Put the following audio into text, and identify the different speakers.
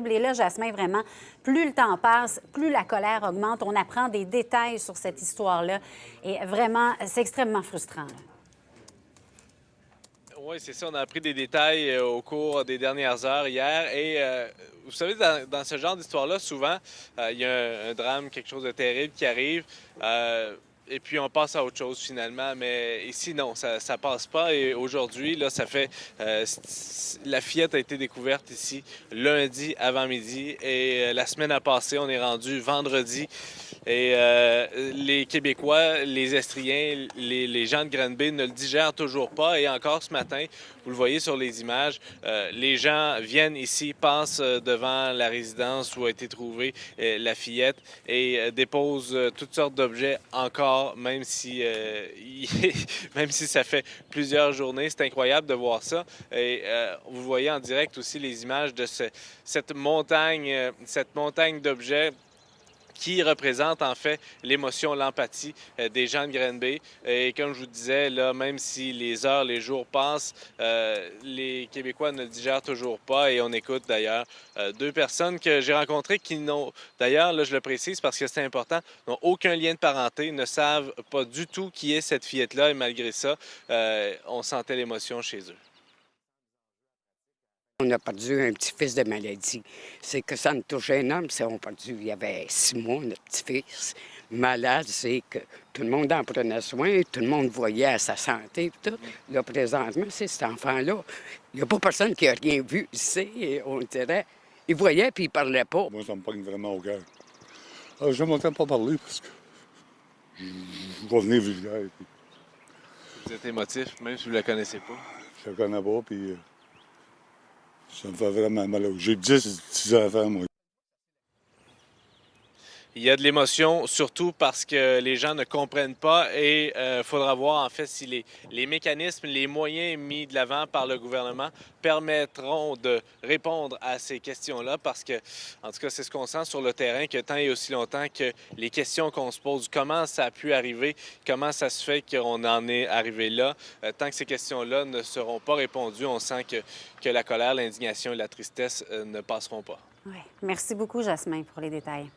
Speaker 1: Et là, Jasmin, vraiment, plus le temps passe, plus la colère augmente. On apprend des détails sur cette histoire-là. Et vraiment, c'est extrêmement frustrant, là.
Speaker 2: Oui, c'est ça. On a appris des détails au cours des dernières heures hier. Et vous savez, dans ce genre d'histoire-là, souvent, il y a un drame, quelque chose de terrible qui arrive. Et puis on passe à autre chose finalement. Mais ici, non, ça passe pas. Et aujourd'hui, là, ça fait. La fillette a été découverte ici lundi avant-midi. Et la semaine a passé, on est rendu vendredi. Et les Québécois, les Estriens, les gens de Granby ne le digèrent toujours pas. Et encore ce matin, vous le voyez sur les images, les gens viennent ici, passent devant la résidence où a été trouvée la fillette et déposent toutes sortes d'objets encore, même si, même si ça fait plusieurs journées. C'est incroyable de voir ça. Et vous voyez en direct aussi les images de cette montagne d'objets qui représente en fait l'émotion, l'empathie des gens de Granby. Et comme je vous disais, là, même si les heures, les jours passent, les Québécois ne le digèrent toujours pas. Et on écoute d'ailleurs deux personnes que j'ai rencontrées qui n'ont, d'ailleurs, là je le précise parce que c'est important, n'ont aucun lien de parenté, ne savent pas du tout qui est cette fillette-là. Et malgré ça, on sentait l'émotion chez eux.
Speaker 3: On a perdu un petit-fils de maladie. C'est que ça nous touche énorme. On a perdu, il y avait 6 mois, notre petit-fils. Malade, c'est que tout le monde en prenait soin, tout le monde voyait à sa santé. Tout. Là, présentement, c'est cet enfant-là. Il n'y a pas personne qui a rien vu ici, on dirait. Il voyait puis il parlait pas.
Speaker 4: Moi, ça me pogne vraiment au cœur. Je ne m'entends pas parler parce que je vais venir vulgaire. Puis
Speaker 2: Vous êtes émotif, même si vous ne la connaissez pas.
Speaker 4: je ne connais pas, puis ça me fait vraiment mal. J'ai 10 enfants, moi.
Speaker 2: Il y a de l'émotion, surtout parce que les gens ne comprennent pas et il faudra voir en fait si les mécanismes, les moyens mis de l'avant par le gouvernement permettront de répondre à ces questions-là parce que, en tout cas, c'est ce qu'on sent sur le terrain, que tant et aussi longtemps que les questions qu'on se pose, comment ça a pu arriver, comment ça se fait qu'on en est arrivé là, tant que ces questions-là ne seront pas répondues, on sent que la colère, l'indignation et la tristesse ne passeront pas.
Speaker 1: Oui. Merci beaucoup, Jasmin, pour les détails.